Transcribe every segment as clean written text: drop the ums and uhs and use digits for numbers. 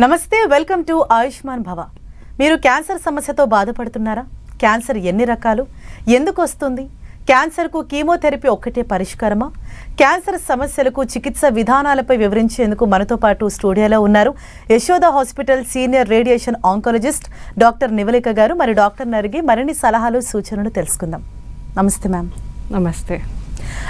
నమస్తే, welcome to Ayushman భవ. మీరు క్యాన్సర్ సమస్యతో బాధపడుతున్నారా? క్యాన్సర్ ఎన్ని రకాలు, ఎందుకు వస్తుంది? క్యాన్సర్కు కీమోథెరపీ ఒక్కటే పరిష్కారమా? క్యాన్సర్ సమస్యలకు చికిత్స విధానాలపై వివరించేందుకు మనతో పాటు స్టూడియోలో ఉన్నారు Yashoda hospital senior radiation oncologist doctor Nivalika garu. మరి డాక్టర్ని అడిగి మరిన్ని సలహాలు సూచనలు తెలుసుకుందాం. నమస్తే మ్యామ్. నమస్తే.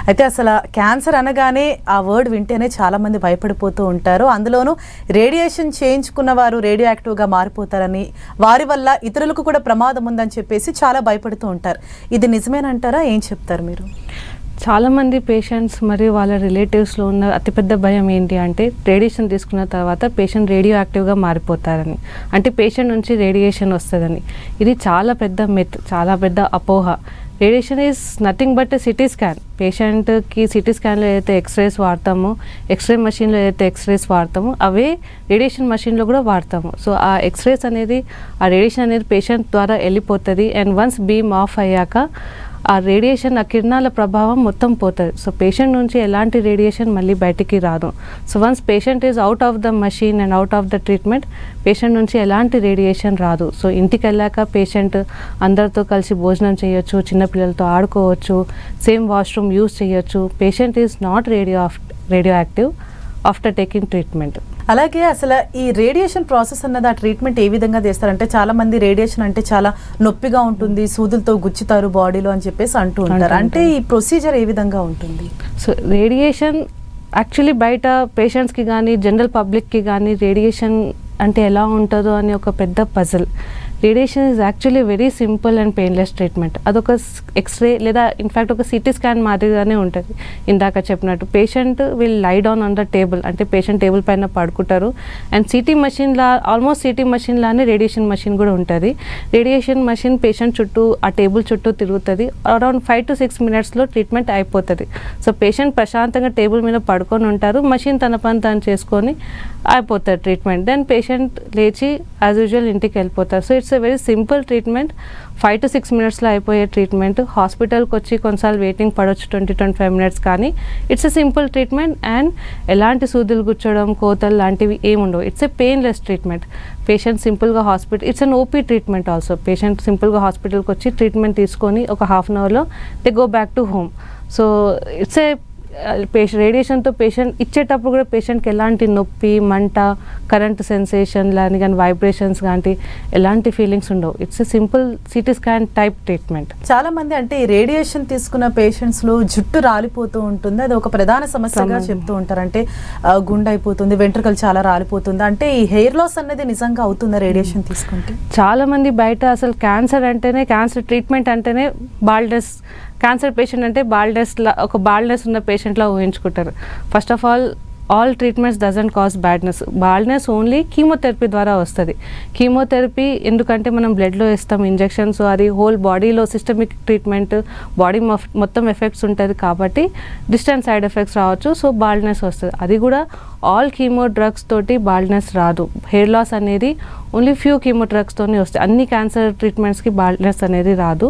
అయితే అసలు క్యాన్సర్ అనగానే ఆ వర్డ్ వింటేనే చాలామంది భయపడిపోతూ ఉంటారు. అందులోనూ రేడియేషన్ చేయించుకున్న వారు రేడియో యాక్టివ్గా మారిపోతారని, వారి వల్ల ఇతరులకు కూడా ప్రమాదం ఉందని చెప్పేసి చాలా భయపడుతూ ఉంటారు. ఇది నిజమేనంటారా? ఏం చెప్తారు మీరు? చాలామంది పేషెంట్స్ మరియు వాళ్ళ రిలేటివ్స్లో ఉన్న అతిపెద్ద భయం ఏంటి అంటే రేడియేషన్ తీసుకున్న తర్వాత పేషెంట్ రేడియో యాక్టివ్గా మారిపోతారని, అంటే పేషెంట్ నుంచి రేడియేషన్ వస్తుందని. ఇది చాలా పెద్ద మిత్, చాలా పెద్ద అపోహ. Radiation is nothing but CT scan. పేషెంట్కి సిటీ స్కాన్లో ఏదైతే ఎక్స్రేస్ వాడతామో, ఎక్స్రే మషిన్లో ఏదైతే ఎక్స్రేస్ వాడతామో అవే రేడియేషన్ మషిన్లో కూడా వాడతాము. సో ఆ ఎక్స్రేస్ అనేది, ఆ రేడియేషన్ అనేది పేషెంట్ ద్వారా వెళ్ళిపోతుంది. అండ్ వన్స్ బీమ్ ఆఫ్ అయ్యాక ఆ రేడియేషన్, ఆ కిరణాల ప్రభావం మొత్తం పోతుంది. సో పేషెంట్ నుంచి ఎలాంటి రేడియేషన్ మళ్ళీ బయటికి రాదు. So once patient is out of the machine and out of the treatment, patient నుంచి ఎలాంటి రేడియేషన్ రాదు. సో ఇంటికి వెళ్ళాక పేషెంట్ అందరితో కలిసి భోజనం చేయొచ్చు, చిన్నపిల్లలతో ఆడుకోవచ్చు, సేమ్ వాష్రూమ్ యూజ్ చేయొచ్చు. Patient is not radio active after taking treatment. అలాగే అసలు ఈ రేడియేషన్ ప్రాసెస్ అన్నది, ఆ ట్రీట్మెంట్ ఏ విధంగా చేస్తారంటే చాలా మంది రేడియేషన్ అంటే చాలా నొప్పిగా ఉంటుంది, సూదులతో గుచ్చుతారు బాడీలో అని చెప్పేసి అంటూ ఉంటారు. అంటే ఈ ప్రొసీజర్ ఏ విధంగా ఉంటుంది? సో రేడియేషన్ యాక్చువల్లీ బయట పేషెంట్స్కి కానీ జనరల్ పబ్లిక్కి కానీ రేడియేషన్ అంటే ఎలా ఉంటుందో అని ఒక పెద్ద puzzle. Radiation is actually very simple and painless treatment. అదొక ఎక్స్రే లేదా ఇన్ఫ్యాక్ట్ ఒక సిటీ స్కాన్ మాదిరిగానే ఉంటుంది. ఇందాక చెప్పినట్టు patient will lie down on the table, అంటే పేషెంట్ టేబుల్ పైన పడుకుంటారు. అండ్ సిటీ మషిన్లా, ఆల్మోస్ట్ సిటీ మషిన్ లానే రేడియేషన్ మషిన్ కూడా ఉంటుంది. రేడియేషన్ మషిన్ పేషెంట్ చుట్టూ, ఆ టేబుల్ చుట్టూ తిరుగుతుంది. అరౌండ్ 5 to 6 minutes ట్రీట్మెంట్ అయిపోతుంది. సో పేషెంట్ ప్రశాంతంగా టేబుల్ మీద పడుకొని ఉంటారు, మషిన్ తన పని తను చేసుకొని అయిపోతుంది ట్రీట్మెంట్. దెన్ పేషెంట్ లేచి యాజ్ యూజువల్ ఇంటికి వెళ్ళిపోతారు. So it's a very simple treatment. 5 to 6 minutes అయిపోయే ట్రీట్మెంట్. హాస్పిటల్కి వచ్చి కొన్నిసార్లు వెయిటింగ్ పడవచ్చు 20-25 minutes, కానీ it's a simple treatment. And ఎలాంటి సూదులు గుచ్చడం, కోతలు లాంటివి ఏముండవు. It's a painless treatment. Patient సింపుల్గా it's an OP treatment also. Patient సింపుల్గా హాస్పిటల్కి వచ్చి ట్రీట్మెంట్ తీసుకొని ఒక half an hourలో they go back to home. So it's a రేడియేషన్తో పేషెంట్ ఇచ్చేటప్పుడు కూడా పేషెంట్కి ఎలాంటి నొప్పి, మంట, కరెంట్ సెన్సేషన్ కానీ వైబ్రేషన్స్ కానీ ఎలాంటి ఫీలింగ్స్ ఉండవు. It's a simple CT scan type treatment. చాలా మంది అంటే ఈ రేడియేషన్ తీసుకున్న పేషెంట్స్లో జుట్టు రాలిపోతూ ఉంటుంది, అది ఒక ప్రధాన సమస్యగా చెప్తూ ఉంటారు. అంటే గుండె అయిపోతుంది, వెంట్రుకలు చాలా రాలిపోతుంది. అంటే ఈ హెయిర్ లాస్ అనేది నిజంగా అవుతుందా రేడియేషన్ తీసుకుంటే? చాలా మంది బయట అసలు క్యాన్సర్ అంటేనే, క్యాన్సర్ ట్రీట్మెంట్ అంటేనే బాల్డెస్, క్యాన్సర్ పేషెంట్ అంటే ఒక బాల్డ్నెస్ ఉన్న పేషెంట్లా ఊహించుకుంటారు. First of all treatments doesn't cause badness. Baldness only chemotherapy ద్వారా వస్తుంది. కీమోథెరపీ ఎందుకంటే మనం బ్లడ్లో ఇస్తాం ఇంజెక్షన్స్, అది హోల్ బాడీలో సిస్టమిక్ ట్రీట్మెంట్, బాడీ మొత్తం ఎఫెక్ట్స్ ఉంటుంది కాబట్టి డిస్టెన్స్ సైడ్ ఎఫెక్ట్స్ రావచ్చు. సో బాల్డ్నెస్ వస్తుంది. అది కూడా ఆల్ కీమో డ్రగ్స్ తోటి బాల్డ్నెస్ రాదు. హెయిర్ లాస్ అనేది ఓన్లీ ఫ్యూ కీమో డ్రగ్స్తోనే వస్తాయి. అన్ని క్యాన్సర్ ట్రీట్మెంట్స్కి బాల్డ్నెస్ అనేది రాదు,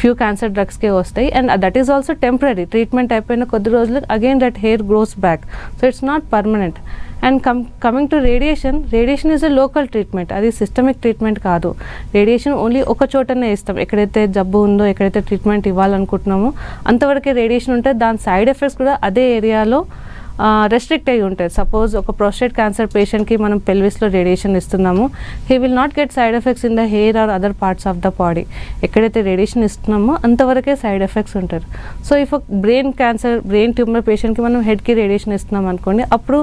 ఫ్యూ క్యాన్సర్ డ్రగ్స్కే వస్తాయి. And that is also temporary. Treatment అయిపోయిన కొద్ది రోజులు again that hair gross back. So it's not permanent. And coming to radiation is a local treatment, అది సిస్టమిక్ ట్రీట్మెంట్ కాదు. రేడియేషన్ ఓన్లీ ఒక చోటనే ఇస్తాం. ఎక్కడైతే జబ్బు ఉందో, ఎక్కడైతే ట్రీట్మెంట్ ఇవ్వాలనుకుంటున్నామో అంతవరకే రేడియేషన్ ఉంటుంది. దాని సైడ్ ఎఫెక్ట్స్ కూడా అదే ఏరియాలో రెస్ట్రిక్ట్ అయ్యి ఉంటుంది. సపోజ్ ఒక ప్రోస్టేట్ క్యాన్సర్ పేషెంట్కి మనం పెల్విస్లో రేడియేషన్ ఇస్తున్నాము, he will not get side effects in the hair or other parts of the body. ఎక్కడైతే రేడియేషన్ ఇస్తున్నామో అంతవరకే సైడ్ ఎఫెక్ట్స్ ఉంటుంది. సో ఇఫ్ బ్రెయిన్ ట్యూమర్ పేషెంట్కి మనం హెడ్కి రేడియేషన్ ఇస్తున్నాం అనుకోండి, అప్పుడు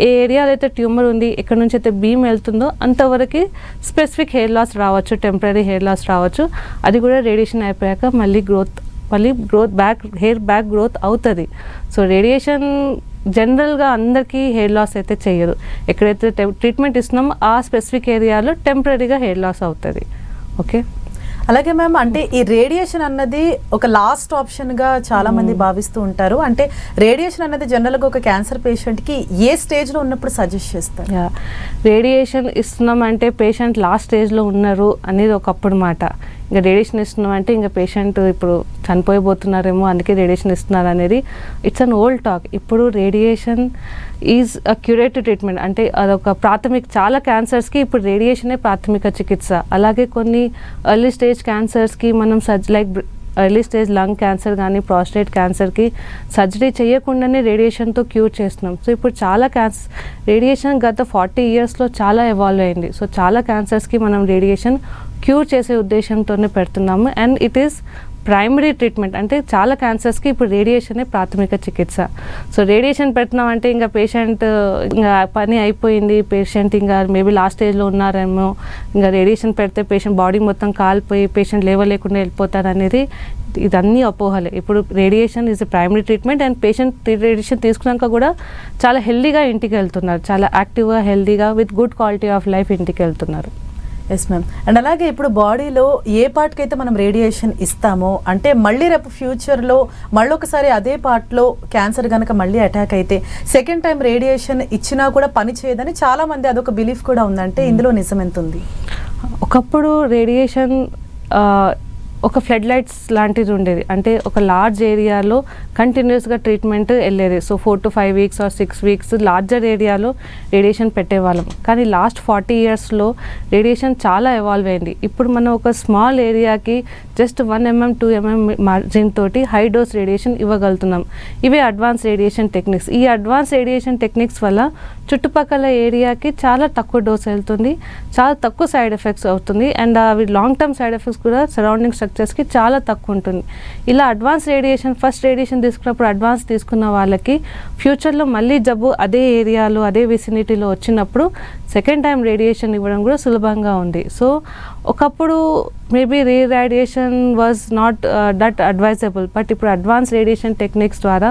ఏ ఏరియాలో అయితే ట్యూమర్ ఉంది, ఎక్కడి నుంచి అయితే బీమ్ వెళ్తుందో అంతవరకు స్పెసిఫిక్ హెయిర్ లాస్ రావచ్చు, టెంపరీ హెయిర్ లాస్ రావచ్చు. అది కూడా రేడియేషన్ అయిపోయాక మళ్ళీ గ్రోత్ హెయిర్ బ్యాక్ గ్రోత్ అవుతుంది. సో రేడియేషన్ జనరల్గా అందరికీ హెయిర్ లాస్ అయితే చేయదు. ఎక్కడైతే ట్రీట్మెంట్ ఇస్తున్నామో ఆ స్పెసిఫిక్ ఏరియాలో టెంపరీగా హెయిర్ లాస్ అవుతుంది. ఓకే. అలాగే మ్యామ్, అంటే ఈ రేడియేషన్ అన్నది ఒక లాస్ట్ ఆప్షన్గా చాలా మంది భావిస్తూ ఉంటారు. అంటే రేడియేషన్ అన్నది జనరల్గా ఒక క్యాన్సర్ పేషెంట్కి ఏ స్టేజ్లో ఉన్నప్పుడు సజెస్ట్ చేస్తారు? రేడియేషన్ ఇస్తున్నామంటే పేషెంట్ లాస్ట్ స్టేజ్లో ఉన్నారు అనేది ఒకప్పుడు మాట. ఇంకా రేడియేషన్ ఇస్తున్నాం అంటే ఇంకా పేషెంట్ ఇప్పుడు చనిపోయిపోతున్నారేమో అందుకే రేడియేషన్ ఇస్తున్నారు అనేది ఇట్స్ అన్ ఓల్డ్ టాక్. ఇప్పుడు radiation is a curative treatment, అంటే అదొక ప్రాథమిక, చాలా క్యాన్సర్స్కి ఇప్పుడు రేడియేషనే ప్రాథమిక చికిత్స. అలాగే కొన్ని ఎర్లీ స్టేజ్ క్యాన్సర్స్కి మనం like early stage lung cancer కానీ ప్రాస్టేట్ క్యాన్సర్కి సర్జరీ చేయకుండానే రేడియేషన్తో క్యూర్ చేస్తున్నాం. సో ఇప్పుడు చాలా రేడియేషన్ గత 40 yearsలో చాలా ఎవాల్వ్ అయింది. సో చాలా క్యాన్సర్స్కి మనం రేడియేషన్ క్యూర్ చేసే ఉద్దేశంతోనే పెడుతున్నాము. And it is primary treatment, అంటే చాలా క్యాన్సర్స్కి ఇప్పుడు రేడియేషనే ప్రాథమిక చికిత్స. సో రేడియేషన్ పెడుతున్నామంటే ఇంకా పేషెంట్ ఇంకా పని అయిపోయింది, పేషెంట్ ఇంకా మేబీ లాస్ట్ స్టేజ్లో ఉన్నారేమో, ఇంకా రేడియేషన్ పెడితే పేషెంట్ బాడీ మొత్తం కాలిపోయి పేషెంట్ లేవలేకుండా వెళ్ళిపోతారు అనేది ఇదన్నీ అపోహలే. ఇప్పుడు radiation is a primary treatment and patient radiation తీసుకున్నాక కూడా చాలా హెల్దీగా ఇంటికి వెళ్తున్నారు, చాలా యాక్టివ్గా హెల్దీగా with good quality of life ఇంటికి వెళ్తున్నారు. Yes ma'am. అండ్ అలాగే ఇప్పుడు బాడీలో ఏ పార్ట్కైతే మనం రేడియేషన్ ఇస్తామో, అంటే మళ్ళీ రేపు ఫ్యూచర్లో మళ్ళీ ఒకసారి అదే పార్ట్లో క్యాన్సర్ కనుక మళ్ళీ అటాక్ అయితే సెకండ్ టైం రేడియేషన్ ఇచ్చినా కూడా పని చేయదని చాలామంది అదొక బిలీఫ్ కూడా ఉందంటే ఇందులో నిజం ఎంత ఉంది? ఒకప్పుడు రేడియేషన్ ఒక ఫ్లడ్ లైట్స్ లాంటిది ఉండేది, అంటే ఒక లార్జ్ ఏరియాలో కంటిన్యూస్గా ట్రీట్మెంట్ వెళ్ళేది. So 4 to 5 weeks or 6 weeks larger ఏరియాలో రేడియేషన్ పెట్టేవాళ్ళం. కానీ లాస్ట్ 40 yearsలో రేడియేషన్ చాలా ఎవాల్వ్ అయింది. ఇప్పుడు మనం ఒక స్మాల్ ఏరియాకి జస్ట్ 1 mm 2 mm మార్జిన్ తోటి హై డోస్ రేడియేషన్ ఇవ్వగలుగుతున్నాం. ఇవే అడ్వాన్స్ రేడియేషన్ టెక్నిక్స్. ఈ అడ్వాన్స్ రేడియేషన్ టెక్నిక్స్ వల్ల చుట్టుపక్కల ఏరియాకి చాలా తక్కువ డోస్ వెళ్తుంది, చాలా తక్కువ సైడ్ ఎఫెక్ట్స్ అవుతుంది. అండ్ అవి లాంగ్ టర్మ్ సైడ్ ఎఫెక్ట్స్ కూడా సరౌండింగ్ స్ట్రక్చర్స్కి చాలా తక్కువ ఉంటుంది. ఇలా అడ్వాన్స్ రేడియేషన్, ఫస్ట్ రేడియేషన్ తీసుకున్నప్పుడు అడ్వాన్స్ తీసుకున్న వాళ్ళకి ఫ్యూచర్లో మళ్ళీ జబ్బు అదే ఏరియాలో అదే విసినిటీలో వచ్చినప్పుడు సెకండ్ టైం రేడియేషన్ ఇవ్వడం కూడా సులభంగా ఉంది. సో ఒకప్పుడు maybe radiation was not that advisable, but ఇప్పుడు అడ్వాన్స్ రేడియేషన్ టెక్నిక్స్ ద్వారా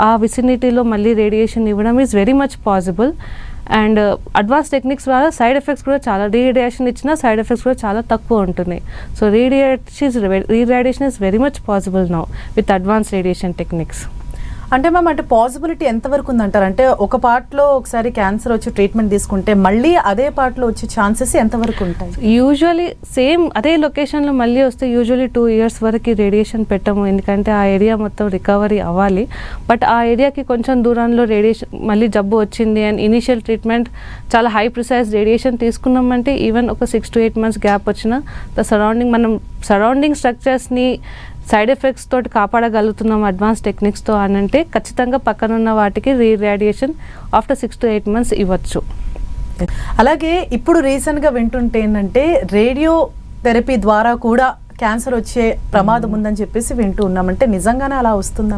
ఆ విసినిటీలో మళ్ళీ రేడియేషన్ ఇవ్వడం is very much possible. And advance techniques ద్వారా సైడ్ ఎఫెక్ట్స్ కూడా చాలా, రేడియేషన్ ఇచ్చిన సైడ్ ఎఫెక్ట్స్ కూడా చాలా తక్కువ ఉంటున్నాయి. So radiation is very much possible now with advance radiation techniques. అంటే మ్యామ్, అంటే పాసిబిలిటీ ఎంతవరకు ఉందంటారు? అంటే ఒక పార్ట్లో ఒకసారి క్యాన్సర్ వచ్చి ట్రీట్మెంట్ తీసుకుంటే మళ్ళీ అదే పార్ట్లో వచ్చే ఛాన్సెస్ ఎంతవరకు ఉంటాయి? యూజువలీ సేమ్ అదే లొకేషన్లో మళ్ళీ వస్తే యూజువలీ 2 years వరకు రేడియేషన్ పెట్టము, ఎందుకంటే ఆ ఏరియా మొత్తం రికవరీ అవ్వాలి. బట్ ఆ ఏరియాకి కొంచెం దూరంలో రేడియేషన్ మళ్ళీ జబ్బు వచ్చింది అండ్ ఇనీషియల్ ట్రీట్మెంట్ చాలా హై ప్రిసైజ్ రేడియేషన్ తీసుకున్నామంటే ఈవెన్ ఒక 6 to 8 months గ్యాప్ వచ్చిన మనం సరౌండింగ్ స్ట్రక్చర్స్ని సైడ్ ఎఫెక్ట్స్ తోటి కాపాడగలుగుతున్నాం అడ్వాన్స్ టెక్నిక్స్తో అని అంటే ఖచ్చితంగా పక్కనున్న వాటికి రేడియేషన్ ఆఫ్టర్ 6 to 8 months ఇవ్వచ్చు. అలాగే ఇప్పుడు రీసెంట్గా వింటుంటే ఏంటంటే రేడియో థెరపీ ద్వారా కూడా క్యాన్సర్ వచ్చే ప్రమాదం ఉందని చెప్పేసి వింటూ ఉన్నామంటే నిజంగానే అలా వస్తుందా?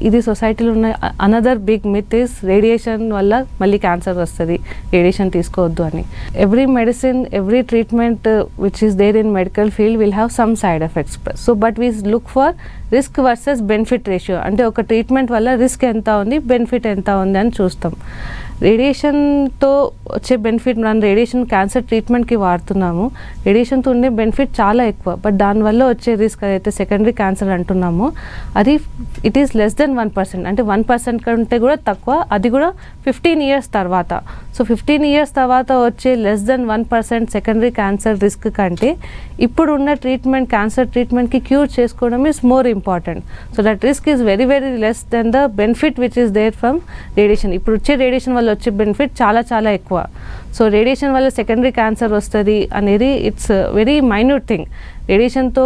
ఇది సొసైటీలో ఉన్న another big myth is radiation వల్ల మళ్ళీ క్యాన్సర్ వస్తుంది, రేడియేషన్ తీసుకోవద్దు అని. Every medicine, every treatment which is there in medical field will have some side effects. So but we look for risk versus benefit ratio, అంటే ఒక treatment వల్ల risk ఎంత ఉంది, బెనిఫిట్ ఎంత ఉంది అని చూస్తాం. రేడియేషన్తో వచ్చే బెనిఫిట్, మనం రేడియేషన్ క్యాన్సర్ ట్రీట్మెంట్కి వాడుతున్నాము, రేడియేషన్తో ఉండే బెనిఫిట్ చాలా ఎక్కువ. బట్ దానివల్ల వచ్చే రిస్క్ ఏదైతే సెకండరీ క్యాన్సర్ అంటున్నామో అది ఇట్ ఈస్ లెస్ దెన్ 1%, అంటే 1% కంటే కూడా తక్కువ, అది కూడా 15 years తర్వాత. సో 15 years తర్వాత వచ్చే less than 1% secondary cancer risk కంటే ఇప్పుడు ఉన్న ట్రీట్మెంట్, క్యాన్సర్ ట్రీట్మెంట్కి క్యూర్ చేసుకోవడం is more important. So that risk is very very less than the benefit which is there from radiation. ఇప్పుడు వచ్చే రేడియేషన్ వల్ల వచ్చే బెనిఫిట్ చాలా చాలా ఎక్కువ. సో రేడియేషన్ వల్ల సెకండరీ క్యాన్సర్ వస్తుంది అనేది ఇట్స్ వెరీ మైన్యూట్ థింగ్. రేడియేషన్తో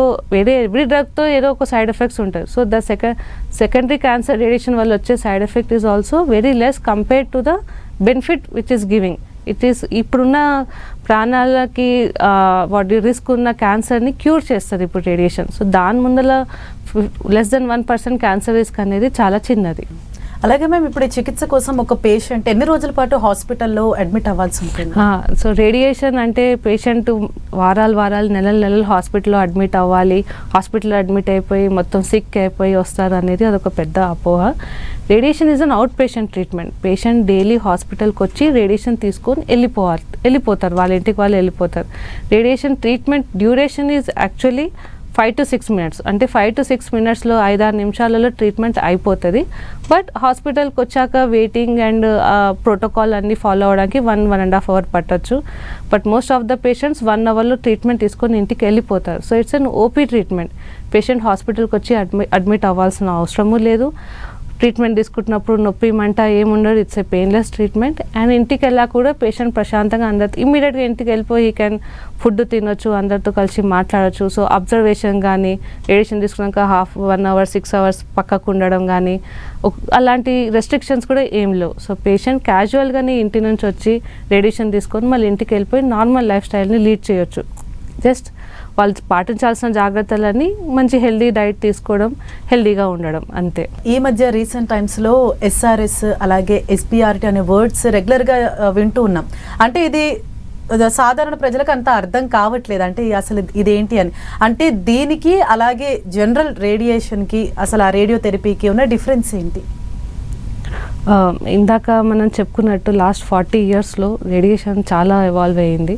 ఎవ్రీ డ్రగ్తో ఏదో ఒక సైడ్ ఎఫెక్ట్స్ ఉంటాయి. So the secondary cancer radiation వల్ల వచ్చే side effect is also very less compared to the benefit which is giving. It is ఇప్పుడున్న ప్రాణాలకి వాటి రిస్క్ ఉన్న క్యాన్సర్ని క్యూర్ చేస్తుంది ఇప్పుడు రేడియేషన్. సో దాని ముందర లెస్ దెన్ 1% క్యాన్సర్ రిస్క్ అనేది చాలా చిన్నది. అలాగే మేము ఇప్పుడు ఈ చికిత్స కోసం ఒక పేషెంట్ ఎన్ని రోజుల పాటు హాస్పిటల్లో అడ్మిట్ అవ్వాల్సి ఉంటుంది? సో రేడియేషన్ అంటే పేషెంట్ వారాలు నెలలు హాస్పిటల్లో అడ్మిట్ అవ్వాలి, హాస్పిటల్లో అడ్మిట్ అయిపోయి మొత్తం సిక్ అయిపోయి వస్తారు అనేది అదొక పెద్ద అపోహ. Radiation is an out patient treatment. Patient daily హాస్పిటల్కి వచ్చి రేడియేషన్ తీసుకొని వెళ్ళిపోతారు, వాళ్ళ ఇంటికి వాళ్ళు వెళ్ళిపోతారు. Radiation treatment duration is actually 5 to 6 minutes, అంటే 5 to 6 minutesలో 5-6 నిమిషాలలో ట్రీట్మెంట్ అయిపోతుంది. బట్ హాస్పిటల్కి వచ్చాక వెయిటింగ్ అండ్ ప్రోటోకాల్ అన్నీ ఫాలో అవ్వడానికి 1-1.5 hours పట్టొచ్చు. But most of the patients 1 hourలో ట్రీట్మెంట్ తీసుకొని ఇంటికి వెళ్ళిపోతారు. So it's an OP treatment. Patient హాస్పిటల్కి వచ్చి అడ్మిట్ అవ్వాల్సిన అవసరము లేదు. ట్రీట్మెంట్ తీసుకుంటున్నప్పుడు నొప్పి మంట ఏముండదు. It's a painless treatment. And ఇంటికి వెళ్ళా కూడా పేషెంట్ ప్రశాంతంగా అందరితో ఇమ్మీడియట్గా ఇంటికి వెళ్ళిపోయి క్యాన్ ఫుడ్ తినొచ్చు, అందరితో కలిసి మాట్లాడచ్చు. సో అబ్జర్వేషన్ కానీ రేడియేషన్ తీసుకున్నాక 1 hour 6 hours పక్కకు ఉండడం కానీ అలాంటి రెస్ట్రిక్షన్స్ కూడా ఏం లేవు. సో పేషెంట్ క్యాజువల్గానే ఇంటి నుంచి వచ్చి రేడియేషన్ తీసుకొని మళ్ళీ ఇంటికి వెళ్ళిపోయి నార్మల్ లైఫ్ స్టైల్ని లీడ్ చేయొచ్చు. జస్ట్ వాళ్ళు పాటించాల్సిన జాగ్రత్తలన్నీ మంచి హెల్దీ డైట్ తీసుకోవడం, హెల్దీగా ఉండడం అంతే. ఈ మధ్య రీసెంట్ టైమ్స్లో SRS అలాగే SBRT అనే వర్డ్స్ రెగ్యులర్గా వింటూ ఉన్నాం. అంటే ఇది సాధారణ ప్రజలకు అంత అర్థం కావట్లేదు. అంటే అసలు ఇదేంటి అని. అంటే దీనికి అలాగే జనరల్ రేడియేషన్కి అసలు ఆ రేడియోథెరపీకి ఉన్న డిఫరెన్స్ ఏంటి? ఇందాక మనం చెప్పుకున్నట్టు లాస్ట్ 40 yearsలో రేడియేషన్ చాలా ఎవాల్వ్ అయ్యింది.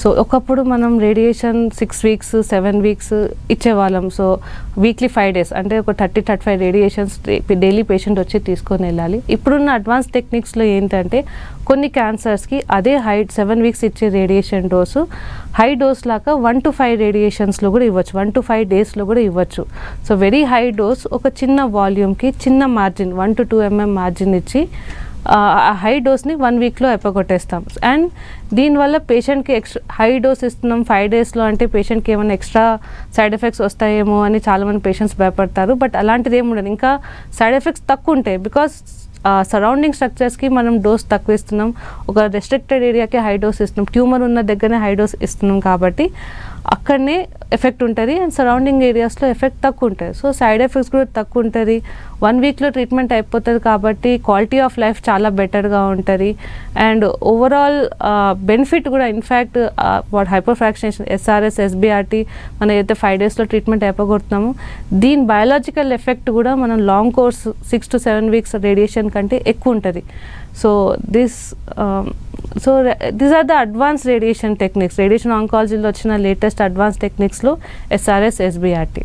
సో ఒకప్పుడు మనం రేడియేషన్ 6 weeks 7 weeks ఇచ్చేవాళ్ళం. సో వీక్లీ 5 days అంటే ఒక 30-35 రేడియేషన్స్ డైలీ పేషెంట్ వచ్చి తీసుకొని వెళ్ళాలి. ఇప్పుడున్న అడ్వాన్స్ టెక్నిక్స్లో ఏంటంటే కొన్ని క్యాన్సర్స్కి అదే 7 weeks ఇచ్చే రేడియేషన్ డోసు హై డోస్ లాగా 1 to 5 రేడియేషన్స్లో కూడా ఇవ్వచ్చు, 1 to 5 daysలో కూడా ఇవ్వచ్చు. సో వెరీ హై డోస్ ఒక చిన్న వాల్యూమ్కి చిన్న మార్జిన్ 1 to 2 mm మార్జిన్ ఇచ్చి ఆ హై డోస్ని 1 weekలో అయిపోగొట్టేస్తాం. అండ్ దీనివల్ల పేషెంట్కి హై డోస్ ఇస్తున్నాం 5 daysలో అంటే పేషెంట్కి ఏమైనా ఎక్స్ట్రా సైడ్ ఎఫెక్ట్స్ వస్తాయేమో అని చాలామంది పేషెంట్స్ భయపడతారు. బట్ అలాంటిది ఏమి ఉండదు. ఇంకా సైడ్ ఎఫెక్ట్స్ తక్కువ ఉంటాయి. బికాస్ సరౌండింగ్ స్ట్రక్చర్స్కి మనం డోస్ తక్కువ ఇస్తున్నాం. ఒక రెస్ట్రిక్టెడ్ ఏరియాకి హై డోస్ ఇస్తున్నాం. ట్యూమర్ ఉన్న దగ్గరనే హై డోస్ ఇస్తున్నాం కాబట్టి అక్కడనే ఎఫెక్ట్ ఉంటుంది. అండ్ సరౌండింగ్ ఏరియాస్లో ఎఫెక్ట్ తక్కువ ఉంటుంది. సో సైడ్ ఎఫెక్ట్స్ కూడా తక్కువ ఉంటుంది. 1 weekలో ట్రీట్మెంట్ అయిపోతుంది కాబట్టి క్వాలిటీ ఆఫ్ లైఫ్ చాలా బెటర్గా ఉంటుంది. అండ్ ఓవరాల్ బెనిఫిట్ కూడా ఇన్ఫ్యాక్ట్ హైపర్ ఫ్రాక్షనేషన్ SRS SBRT మనం ఏదైతే 5 daysలో ట్రీట్మెంట్ అయిపోగొడుతున్నామో దీని బయాలజికల్ ఎఫెక్ట్ కూడా మనం long course 6 to 7 weeks radiation కంటే ఎక్కువ ఉంటుంది. So these are the advance radiation techniques. Radiation ఆంకాలజీలో వచ్చిన లేటెస్ట్ అడ్వాన్స్ టెక్నిక్స్లో SRS SBRT.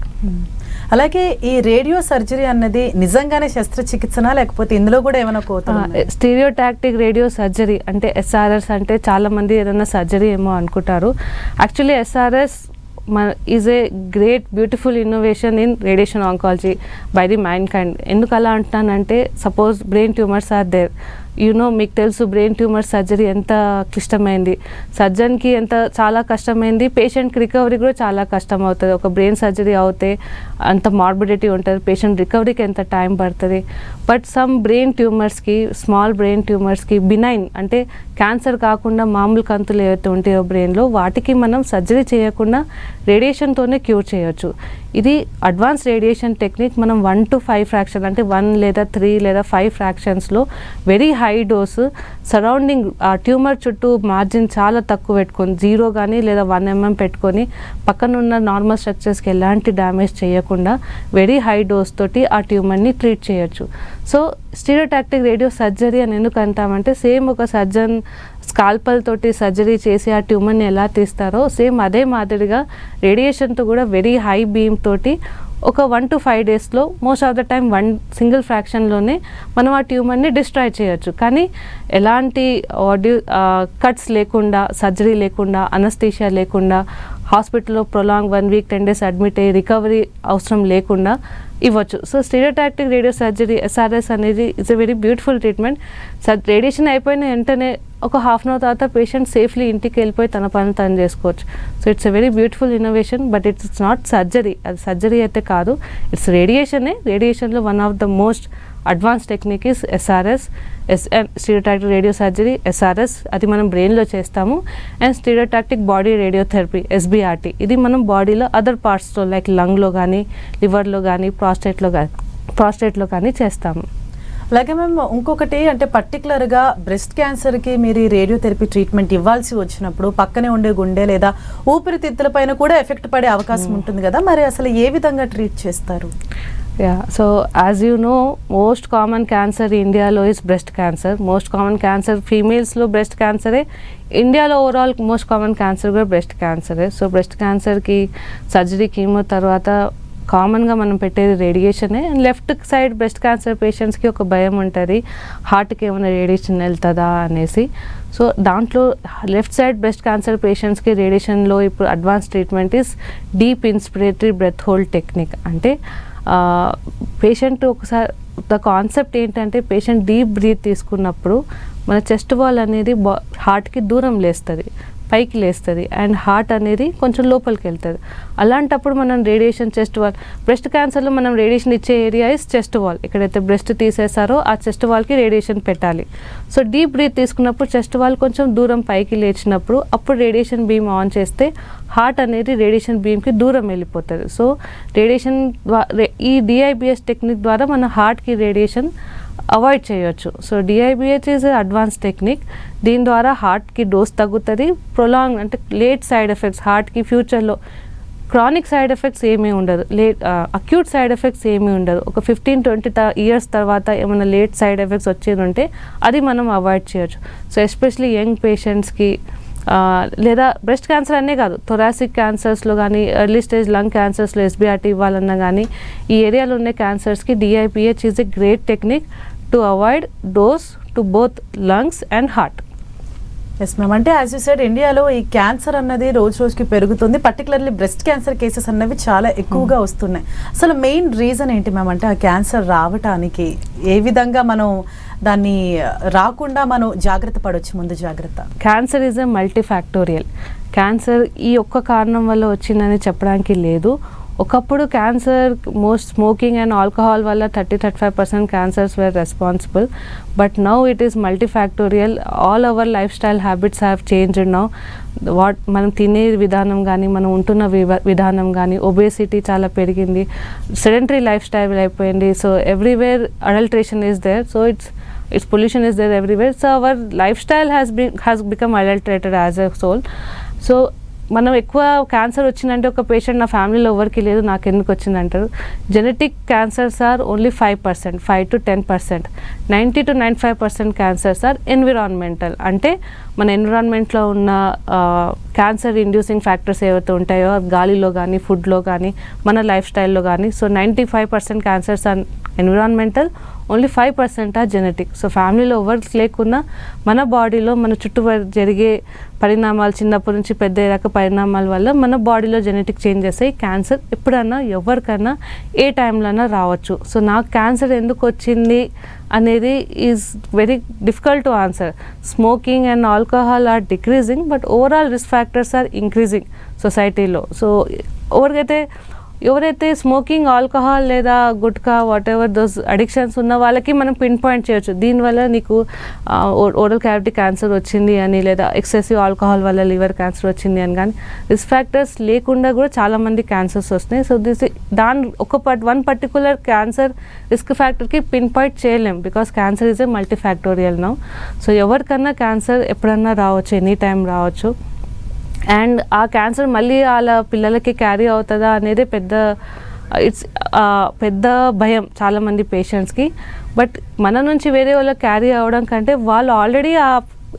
అలాగే ఈ రేడియో సర్జరీ అన్నది నిజంగానే శస్త్రచికిత్సనా లేకపోతే ఇందులో కూడా ఏమైనా కోత? స్టీరియోటాక్టిక్ రేడియో సర్జరీ అంటే SRS అంటే చాలామంది ఏదైనా సర్జరీ ఏమో అనుకుంటారు. Actually SRS is a great beautiful innovation in radiation oncology by the mind kind. ఎందుకు అలా అంటున్నానంటే suppose brain tumours are there. మీకు తెలుసు బ్రెయిన్ ట్యూమర్ సర్జరీ ఎంత క్లిష్టమైంది, సర్జన్కి ఎంత చాలా కష్టమైంది, పేషెంట్కి రికవరీ కూడా చాలా కష్టం అవుతుంది. ఒక బ్రెయిన్ సర్జరీ అవుతే అంత మార్బిడిటీ ఉంటుంది, పేషెంట్ రికవరీకి ఎంత టైం పడుతుంది. బట్ సమ్ బ్రెయిన్ ట్యూమర్స్కి స్మాల్ బ్రెయిన్ ట్యూమర్స్కి బినైన్ అంటే క్యాన్సర్ కాకుండా మామూలు కంతులు ఏవైతే ఉంటాయో బ్రెయిన్లో వాటికి మనం సర్జరీ చేయకుండా రేడియేషన్తోనే క్యూర్ చేయొచ్చు. ఇది అడ్వాన్స్ రేడియేషన్ టెక్నిక్. మనం 1 to 5 ఫ్రాక్షన్ అంటే 1 లేదా 3 లేదా 5 ఫ్రాక్షన్స్లో very high dose surrounding tumour చుట్టూ మార్జిన్ చాలా తక్కువ పెట్టుకొని 0 కానీ లేదా 1 mm పెట్టుకొని పక్కన ఉన్న నార్మల్ స్ట్రక్చర్స్కి ఎలాంటి డ్యామేజ్ చేయకుండా వెరీ హై డోస్ తోటి ఆ ట్యూమర్ని ట్రీట్ చేయొచ్చు. సో స్టీరియోటాక్టిక్ రేడియో సర్జరీ అని ఎందుకు అంటామంటే సేమ్ ఒక సర్జన్ స్కాల్పల్ తోటి సర్జరీ చేసి ఆ ట్యూమర్ని ఎలా తీస్తారో సేమ్ అదే మాదిరిగా రేడియేషన్తో కూడా వెరీ హై బీమ్ తోటి ఒక 1 to 5 daysలో most of the time 1 single ఫ్రాక్షన్లోనే మనం ఆ ట్యూమర్ని డిస్ట్రాయ్ చేయొచ్చు. కానీ ఎలాంటి కట్స్ లేకుండా, సర్జరీ లేకుండా, అనస్థీషియా లేకుండా, హాస్పిటల్లో ప్రొలాంగ్ 1 week 10 days అడ్మిట్ అయ్యి రికవరీ అవసరం లేకుండా ఇవ్వచ్చు. So stereotactic radio surgery SRS అనేది it's a very beautiful treatment. Radiation అయిపోయిన వెంటనే ఒక 1/2 hour తర్వాత పేషెంట్ సేఫ్లీ ఇంటికి వెళ్ళిపోయి తన పని తను చేసుకోవచ్చు. So it's a very beautiful innovation. But it's not surgery. అది సర్జరీ అయితే కాదు, ఇట్స్ రేడియేషనే. రేడియేషన్లో one of the most advance technique is SRS stereotactic radio surgery SRS. అది మనం బ్రెయిన్లో చేస్తాము. And stereotactic body radiotherapy SBRT ఇది మనం బాడీలో అదర్ పార్ట్స్లో లైక్ లంగ్లో కానీ, లివర్లో కానీ, ప్రాస్టేట్లో కానీ చేస్తాము. అలాగే మేము ఇంకొకటి అంటే పర్టికులర్గా బ్రెస్ట్ క్యాన్సర్కి మీరు రేడియోథెరపీ ట్రీట్మెంట్ ఇవ్వాల్సి వచ్చినప్పుడు పక్కనే ఉండే గుండె లేదా ఊపిరితిత్తుల పైన కూడా ఎఫెక్ట్ పడే అవకాశం ఉంటుంది కదా, మరి అసలు ఏ విధంగా ట్రీట్ చేస్తారు? So as you know most common cancer ఇండియాలో is breast cancer. Most common cancer ఫీమేల్స్లో బ్రెస్ట్ క్యాన్సరే, ఇండియాలో ఓవరాల్ మోస్ట్ కామన్ క్యాన్సర్ కూడా బ్రెస్ట్ క్యాన్సరే. సో బ్రెస్ట్ క్యాన్సర్కి సర్జరీ కీమో తర్వాత కామన్గా మనం పెట్టేది రేడియేషనే. And left side breast cancer పేషెంట్స్కి ఒక భయం ఉంటుంది, హార్ట్కి ఏమైనా రేడియేషన్ వెళ్తుందా అనేసి. సో దాంట్లో లెఫ్ట్ సైడ్ బ్రెస్ట్ క్యాన్సర్ పేషెంట్స్కి రేడియేషన్లో ఇప్పుడు advance treatment is deep inspiratory breath hold technique. అంటే పేషెంట్ ఒకసారి ద కాన్సెప్ట్ ఏంటంటే పేషెంట్ డీప్ బ్రీత్ తీసుకున్నప్పుడు మన చెస్ట్ వాల్ అనేది హార్ట్కి దూరం లేస్తుంది, పైకి లేస్తుంది, అండ్ హార్ట్ అనేది కొంచెం లోపలికి వెళ్తుంది. అలాంటప్పుడు మనం రేడియేషన్ చెస్ట్ వాల్, బ్రెస్ట్ క్యాన్సర్లో మనం రేడియేషన్ ఇచ్చే ఏరియా ఇస్ చెస్ట్ వాల్. ఎక్కడైతే బ్రెస్ట్ తీసేసారో ఆ చెస్ట్ వాల్కి రేడియేషన్ పెట్టాలి. సో డీప్ బ్రీత్ తీసుకున్నప్పుడు చెస్ట్ వాల్ కొంచెం దూరం పైకి లేచినప్పుడు అప్పుడు రేడియేషన్ బీమ్ ఆన్ చేస్తే హార్ట్ అనేది రేడియేషన్ బీమ్కి దూరం వెళ్ళిపోతుంది. సో రేడియేషన్ ఈ డిఐబిఎస్ టెక్నిక్ ద్వారా మన హార్ట్కి రేడియేషన్ అవాయిడ్ చేయొచ్చు. So DIBH is advance technique. దీని ద్వారా హార్ట్కి డోస్ తగ్గుతుంది, ప్రొలాంగ్ అంటే లేట్ సైడ్ ఎఫెక్ట్స్, హార్ట్కి ఫ్యూచర్లో క్రానిక్ సైడ్ ఎఫెక్ట్స్ ఏమీ ఉండదు, అక్యూట్ సైడ్ ఎఫెక్ట్స్ ఏమీ ఉండదు. ఒక 15-20 ఇయర్స్ తర్వాత ఏమైనా లేట్ సైడ్ ఎఫెక్ట్స్ వచ్చేది ఉంటే అది మనం అవాయిడ్ చేయొచ్చు. సో ఎస్పెషలీ యంగ్ పేషెంట్స్కి లేదా బ్రెస్ట్ క్యాన్సర్ అనే కాదు, థొరాసిక్ క్యాన్సర్స్లో కానీ ఎర్లీ స్టేజ్ లంగ్ క్యాన్సర్స్లో ఎస్బిఆర్టీ ఇవ్వాలన్నా కానీ ఈ ఏరియాలో ఉన్న క్యాన్సర్స్కి DIBH is a great technique to avoid dose to both lungs and heart. Yes ma'am. అంటే యాజ్ యూ సెడ్ ఇండియాలో ఈ క్యాన్సర్ అన్నది రోజు రోజుకి పెరుగుతుంది, పర్టికులర్లీ బ్రెస్ట్ క్యాన్సర్ కేసెస్ అన్నవి చాలా ఎక్కువగా వస్తున్నాయి. అసలు మెయిన్ రీజన్ ఏంటి మ్యామ్? అంటే ఆ క్యాన్సర్ రావటానికి ఏ విధంగా మనం దాన్ని రాకుండా మనం జాగ్రత్త పడవచ్చు, ముందు జాగ్రత్త? Cancer is a multifactorial. Cancer ఈ ఒక్క కారణం వల్ల వచ్చిందని చెప్పడానికి లేదు. ఒకప్పుడు cancer most smoking and alcohol వల్ల 30-35% cancers were responsible, but now it is multifactorial. All our life style habits have changed now. మనం తినే విధానం కానీ మనం ఉంటున్న విధానం కానీ, ఒబేసిటీ చాలా పెరిగింది, సెడెంటరీ లైఫ్ స్టైల్ అయిపోయింది. So everywhere adulteration is there, so its pollution is there everywhere. So our lifestyle has become adulterated as a whole. So మనం ఎక్కువ క్యాన్సర్ వచ్చిందంటే ఒక పేషెంట్ నా ఫ్యామిలీలో ఎవరికి లేదు, నాకు ఎందుకు వచ్చిందంటారు. Genetic cancers are only 5%, 5-10%. 90-95% cancers are environmental. అంటే మన ఎన్విరాన్మెంట్లో ఉన్న క్యాన్సర్ ఇండ్యూసింగ్ ఫ్యాక్టర్స్ ఏవైతే ఉంటాయో గాలిలో కానీ, ఫుడ్లో కానీ, మన లైఫ్ స్టైల్లో కానీ. So 95% cancers are environmental, only 5% are genetic. So ఫ్యామిలీలో ఎవరికి లేకున్నా మన బాడీలో మన చుట్టూ జరిగే పరిణామాలు, చిన్నప్పటి నుంచి పెద్ద అయ్యాక పరిణామాల వల్ల మన బాడీలో జెనెటిక్ చేంజెస్ అయ్యి క్యాన్సర్ ఎప్పుడన్నా ఎవరికైనా ఏ టైంలోనా రావచ్చు. సో నాకు క్యాన్సర్ ఎందుకు వచ్చింది అనేది is very difficult to answer. Smoking and alcohol are decreasing, but overall risk factors are increasing సొసైటీలో. సో ఎవరైతే స్మోకింగ్, ఆల్కహాల్ లేదా gutka whatever those addictions ఉన్న వాళ్ళకి మనం పిన్ పాయింట్ చేయొచ్చు, దీనివల్ల నీకు ఓరల్ క్యావిటీ క్యాన్సర్ వచ్చింది అని, లేదా ఎక్సెసివ్ ఆల్కహాల్ వల్ల లివర్ క్యాన్సర్ వచ్చింది అని. కానీ రిస్క్ ఫ్యాక్టర్స్ లేకుండా కూడా చాలామంది క్యాన్సర్స్ వస్తున్నాయి. So one particular cancer risk ఫ్యాక్టర్కి పిన్ పాయింట్ చేయలేం, because cancer is a multifactorial now. So ఎవరికన్నా క్యాన్సర్ ఎప్పుడన్నా రావచ్చు, ఎనీ టైం రావచ్చు. అండ్ ఆ క్యాన్సర్ మళ్ళీ వాళ్ళ పిల్లలకి క్యారీ అవుతుందా అనేది పెద్ద భయం చాలామంది పేషెంట్స్కి. బట్ మన నుంచి వేరే వాళ్ళకి క్యారీ అవ్వడం కంటే వాళ్ళు ఆల్రెడీ ఆ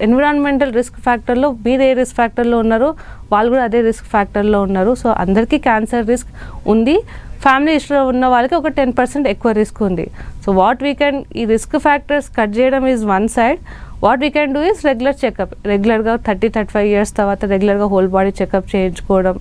ఎన్విరాన్మెంటల్ రిస్క్ ఫ్యాక్టర్లో మీరు ఏ రిస్క్ ఫ్యాక్టర్లో ఉన్నారో వాళ్ళు కూడా అదే రిస్క్ ఫ్యాక్టర్లో ఉన్నారు. సో అందరికీ క్యాన్సర్ రిస్క్ ఉంది. ఫ్యామిలీ హిస్టరీ ఉన్న వాళ్ళకి ఒక 10% ఎక్కువ రిస్క్ ఉంది. సో ఈ రిస్క్ ఫ్యాక్టర్స్ కట్ చేయడం is one side. What we can do is regular checkup. రెగ్యులర్గా 30-35 ఇయర్స్ తర్వాత రెగ్యులర్గా హోల్ బాడీ చెకప్ చేయించుకోవడం,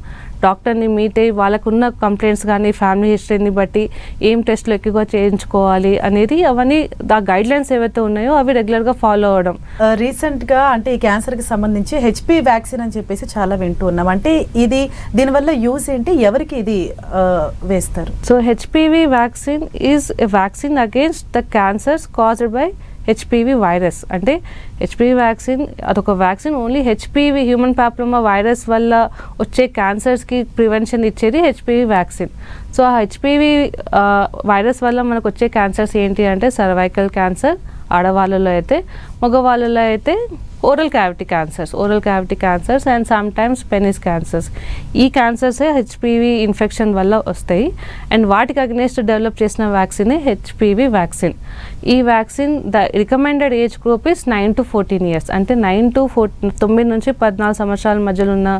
డాక్టర్ని మీట్ అయ్యి వాళ్ళకున్న కంప్లైంట్స్ కానీ ఫ్యామిలీ హిస్టరీని బట్టి ఏం టెస్ట్లు ఎక్కువగా చేయించుకోవాలి అనేది, అవన్నీ ఆ గైడ్లైన్స్ ఏవైతే ఉన్నాయో అవి రెగ్యులర్గా ఫాలో అవ్వడం. రీసెంట్గా అంటే ఈ క్యాన్సర్కి సంబంధించి హెచ్పివి వ్యాక్సిన్ అని చెప్పేసి చాలా వింటూ ఉన్నాం. అంటే దీనివల్ల యూజ్ ఏంటి, ఎవరికి ఇది వేస్తారు? So HPV vaccine is a vaccine against the cancers caused by HPV virus. అంటే హెచ్పివి వ్యాక్సిన్ అదొక vaccine, only HPV human papilloma virus వల్ల వచ్చే క్యాన్సర్స్కి ప్రివెన్షన్ ఇచ్చేది హెచ్పివి వ్యాక్సిన్. సో ఆ హెచ్పివి వైరస్ వల్ల మనకు వచ్చే క్యాన్సర్స్ ఏంటి అంటే సర్వైకల్ క్యాన్సర్ ఆడవాళ్ళలో అయితే, మగవాళ్ళలో అయితే oral cavity cancers and some times penis cancers. ఈ క్యాన్సర్సే హెచ్పివి ఇన్ఫెక్షన్ వల్ల వస్తాయి అండ్ వాటికి అగ్నెస్ట్ డెవలప్ చేసిన వ్యాక్సినే హెచ్పివి వ్యాక్సిన్. ఈ vaccine the recommended age group is 9 to 14 years. అంటే 9 నుంచి 14 సంవత్సరాల మధ్యలో ఉన్న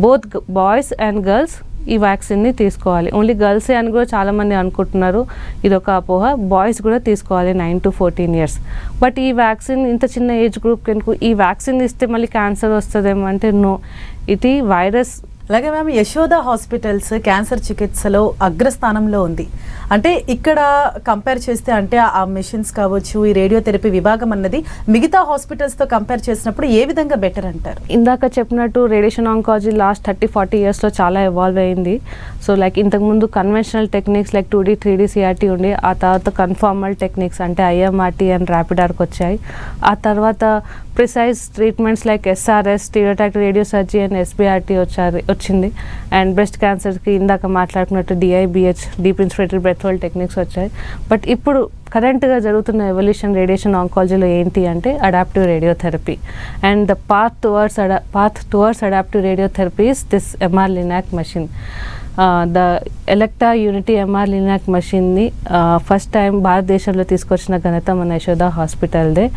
బోత్ బాయ్స్ అండ్ గర్ల్స్ ఈ వ్యాక్సిన్ని తీసుకోవాలి. ఓన్లీ గర్ల్సే అని కూడా చాలామంది అనుకుంటున్నారు, ఇది ఒక అపోహ. బాయ్స్ కూడా తీసుకోవాలి 9 to 14 years. బట్ ఈ వ్యాక్సిన్ ఇంత చిన్న ఏజ్ గ్రూప్కి ఎందుకు? ఈ వ్యాక్సిన్ ఇస్తే మళ్ళీ క్యాన్సర్ వస్తుందేమో అంటే నో, ఇది వైరస్. అలాగే మ్యామ్, యశోద హాస్పిటల్స్ క్యాన్సర్ చికిత్సలో అగ్రస్థానంలో ఉంది. అంటే ఇక్కడ కంపేర్ చేస్తే అంటే ఆ మెషిన్స్ కావచ్చు, ఈ రేడియోథెరపీ విభాగం అన్నది మిగతా హాస్పిటల్స్తో కంపేర్ చేసినప్పుడు ఏ విధంగా బెటర్ అంటారు? ఇందాక చెప్పినట్టు రేడియేషన్ ఆంకాలజీ లాస్ట్ 30-40 yearsలో చాలా ఎవాల్వ్ అయింది. సో లైక్ ఇంతకుముందు conventional techniques like 2D 3D CRT ఉండి, ఆ తర్వాత కన్ఫార్మల్ టెక్నిక్స్ అంటే IMRT అండ్ ర్యాపిడార్కి వచ్చాయి. ఆ తర్వాత precise treatments like SRS stereotactic radio surgery and SBRT వచ్చింది. అండ్ బ్రెస్ట్ క్యాన్సర్కి ఇందాక మాట్లాడుకున్నట్టు DIBH deep infrared breath hold techniques వచ్చాయి. బట్ ఇప్పుడు కరెంట్గా జరుగుతున్న ఎవల్యూషన్ రేడియేషన్ ఆంకాలజీలో ఏంటి అంటే adaptive radiotherapy. And the path towards adaptive radiotherapy is this MR Linac machine. The ఎలక్టా Unity MR Linac మషిన్ని ఫస్ట్ టైం భారతదేశంలో తీసుకొచ్చిన ఘనత మన యశోద హాస్పిటల్దే.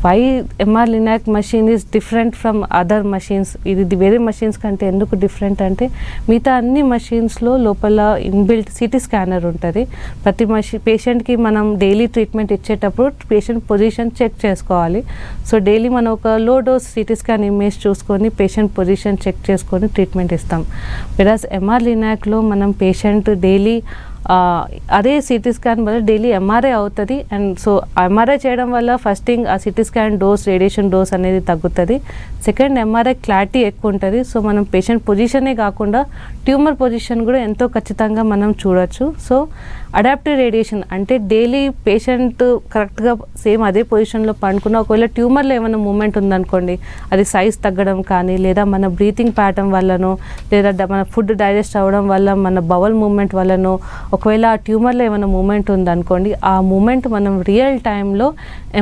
Why MR Linac machine is different from other machines? ఇది వేరే మషీన్స్ కంటే ఎందుకు డిఫరెంట్ అంటే, మిగతా అన్ని మషీన్స్లో లోపల ఇన్బిల్ట్ CT స్కానర్ ఉంటుంది. ప్రతి పేషెంట్కి మనం డైలీ ట్రీట్మెంట్ ఇచ్చేటప్పుడు పేషెంట్ పొజిషన్ చెక్ చేసుకోవాలి. సో డైలీ మనం ఒక low dose CT scan image చూసుకొని పేషెంట్ పొజిషన్ చెక్ చేసుకొని ట్రీట్మెంట్ ఇస్తాం. వెరాజ్ MR Linacలో మనం పేషెంట్ డైలీ అదే CT స్కాన్ వల్ల డైలీ MRI అవుతుంది. అండ్ సో MRI చేయడం వల్ల ఫస్ట్ థింగ్ ఆ CT scan dose, radiation dose అనేది తగ్గుతుంది. సెకండ్, MRI క్లారిటీ ఎక్కువ ఉంటుంది. సో మనం పేషెంట్ పొజిషనే కాకుండా ట్యూమర్ పొజిషన్ కూడా ఎంతో ఖచ్చితంగా మనం చూడొచ్చు. సో అడాప్టివ్ రేడియేషన్ అంటే డైలీ పేషెంట్ కరెక్ట్గా సేమ్ అదే పొజిషన్లో పండుకున్న, ఒకవేళ ట్యూమర్లో ఏమైనా మూమెంట్ ఉందనుకోండి, అది సైజ్ తగ్గడం కానీ, లేదా మన బ్రీతింగ్ ప్యాటర్న్ వల్లనో, లేదా మన ఫుడ్ డైజెస్ట్ అవ్వడం వల్ల మన బవల్ మూమెంట్ వల్లనో, ఒకవేళ ఆ ట్యూమర్లో ఏమైనా మూమెంట్ ఉందనుకోండి, ఆ మూమెంట్ మనం రియల్ టైంలో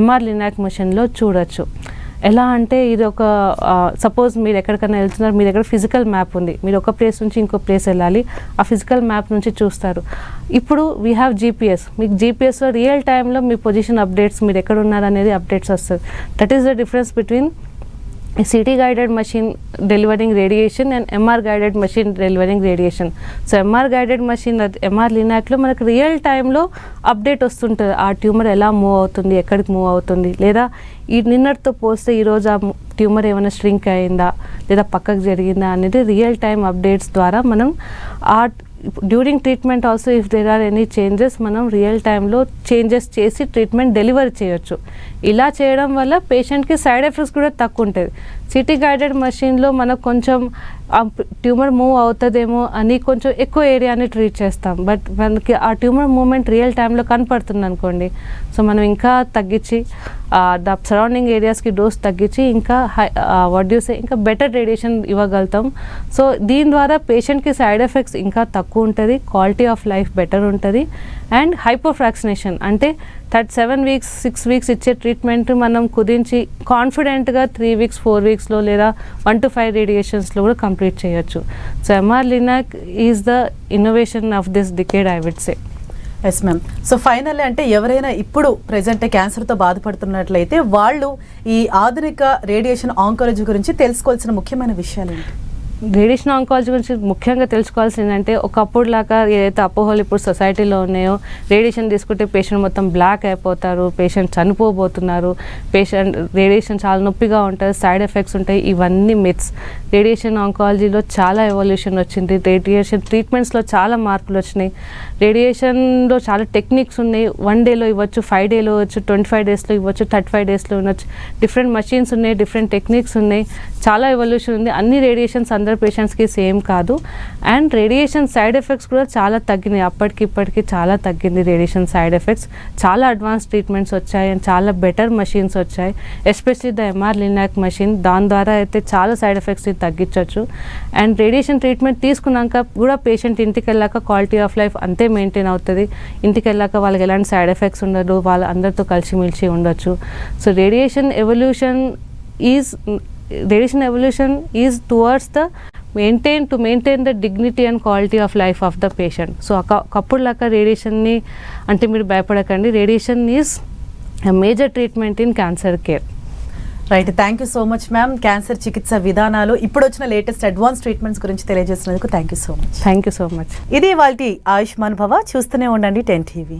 MR Linac మెషిన్లో చూడొచ్చు. ఎలా అంటే ఇది ఒక సపోజ్ మీరు ఎక్కడికైనా వెళ్తున్నారు, మీ దగ్గర ఫిజికల్ మ్యాప్ ఉంది, మీరు ఒక ప్లేస్ నుంచి ఇంకో ప్లేస్ వెళ్ళాలి, ఆ ఫిజికల్ మ్యాప్ నుంచి చూస్తారు. ఇప్పుడు వీ హ్యావ్ GPS, మీకు GPSలో రియల్ టైంలో మీ పొజిషన్ అప్డేట్స్, మీరు ఎక్కడ ఉన్నారు అనేది అప్డేట్స్ వస్తుంది. That is the difference between CT guided machine delivering radiation and MR guided machine delivering radiation. So MR guided machine MR Linacలో మనకు రియల్ టైంలో అప్డేట్ వస్తుంటుంది, ఆ ట్యూమర్ ఎలా మూవ్ అవుతుంది, ఎక్కడికి మూవ్ అవుతుంది, లేదా ఈ నిన్నటితో పోస్తే ఈరోజు ఆ ట్యూమర్ ఏమైనా స్ట్రింక్ అయిందా లేదా పక్కకు జరిగిందా అనేది రియల్ టైం అప్డేట్స్ ద్వారా మనం ఆ during treatment also if there are any changes మనం రియల్ టైంలో చేంజెస్ చేసి ట్రీట్మెంట్ డెలివరీ చేయొచ్చు. ఇలా చేయడం వల్ల పేషెంట్కి సైడ్ ఎఫెక్ట్స్ కూడా తక్కువ ఉంటుంది. CT గైడెడ్ మషిన్లో మనకు కొంచెం ట్యూమర్ మూవ్ అవుతుందేమో అని కొంచెం ఎక్కువ ఏరియాని ట్రీట్ చేస్తాం. బట్ మనకి ఆ ట్యూమర్ మూవ్మెంట్ రియల్ టైంలో కనపడుతుంది అనుకోండి, సో మనం ఇంకా తగ్గించి ద సరౌండింగ్ ఏరియాస్కి డోస్ తగ్గించి ఇంకా ఇంకా బెటర్ రేడియేషన్ ఇవ్వగలుగుతాం. సో దీని ద్వారా పేషెంట్కి సైడ్ ఎఫెక్ట్స్ ఇంకా తక్కువ ఉంటుంది, క్వాలిటీ ఆఫ్ లైఫ్ బెటర్ ఉంటుంది. అండ్ హైపోఫ్రాక్సినేషన్ అంటే 7 weeks 6 weeks ఇచ్చే ట్రీట్మెంట్ మనం కుదించి కాన్ఫిడెంట్గా 3 weeks 4 weeksలో లేదా 1 to 5 రేడియేషన్స్లో కూడా కంప్లీట్ చేయొచ్చు. So MR Linac is the innovation of this decade, I would say. Yes ma'am. So finally అంటే ఎవరైనా ఇప్పుడు ప్రెజెంట్ క్యాన్సర్తో బాధపడుతున్నట్లయితే వాళ్ళు ఈ ఆధునిక రేడియేషన్ ఆంకాలజీ గురించి తెలుసుకోవాల్సిన ముఖ్యమైన విషయాలు ఏంటి? రేడియేషన్ ఆంకాలజీ గురించి ముఖ్యంగా తెలుసుకోవాల్సింది ఏంటంటే, ఒకప్పుడు లాగా ఏదైతే అపోహలు ఇప్పుడు సొసైటీలో ఉన్నాయో, రేడియేషన్ తీసుకుంటే పేషెంట్ మొత్తం బ్లాక్ అయిపోతారు, పేషెంట్ చనిపోబోతున్నారు, రేడియేషన్ చాలా నొప్పిగా ఉంటుంది, సైడ్ ఎఫెక్ట్స్ ఉంటాయి, ఇవన్నీ మిత్స్. రేడియేషన్ ఆంకాలజీలో చాలా ఎవల్యూషన్ వచ్చింది, రేడియేషన్ ట్రీట్మెంట్స్లో చాలా మార్పులు వచ్చినాయి, రేడియేషన్లో చాలా టెక్నిక్స్ ఉన్నాయి. 1 dayలో ఇవ్వచ్చు, 5 daysలో ఇవ్వచ్చు, 25 daysలో ఇవ్వచ్చు, 35 daysలో ఇవ్వచ్చు. డిఫరెంట్ మషీన్స్ ఉన్నాయి, డిఫరెంట్ టెక్నిక్స్ ఉన్నాయి, చాలా ఎవల్యూషన్ ఉంది. అన్ని రేడియేషన్స్ అందరి పేషెంట్స్కి సేమ్ కాదు. అండ్ రేడియేషన్ సైడ్ ఎఫెక్ట్స్ కూడా చాలా తగ్గినాయి, అప్పటికి ఇప్పటికి చాలా తగ్గింది రేడియేషన్ సైడ్ ఎఫెక్ట్స్. చాలా అడ్వాన్స్ ట్రీట్మెంట్స్ వచ్చాయి అండ్ చాలా బెటర్ మషీన్స్ వచ్చాయి, especially the MR Linac machine. దాని ద్వారా అయితే చాలా సైడ్ ఎఫెక్ట్స్ని తగ్గించవచ్చు. అండ్ రేడియేషన్ ట్రీట్మెంట్ తీసుకున్నాక కూడా పేషెంట్ ఇంటికి వెళ్ళాక క్వాలిటీ ఆఫ్ లైఫ్ అంతే మెయింటైన్ అవుతుంది. ఇంటికి వెళ్ళాక వాళ్ళకి ఎలాంటి సైడ్ ఎఫెక్ట్స్ ఉండదు, వాళ్ళ అందరితో కలిసిమెలిసి ఉండొచ్చు. So radiation evolution is radiation evolution is towards the maintain the dignity and quality of life of the patient. So ఒకప్పుడు లాగా రేడియేషన్ని అంటే మీరు భయపడకండి, radiation is major treatment in cancer care. Right, thank you so much ma'am. Cancer చికిత్స విధానాలు, ఇప్పుడు వచ్చిన లేటెస్ట్ అడ్వాన్స్ ట్రీట్మెంట్స్ గురించి తెలియజేసినందుకు thank you so much. Thank you so much. ఇది ఇవాల్టి ఆయుష్మాన్ భవ. చూస్తూనే ఉండండి 10 TV.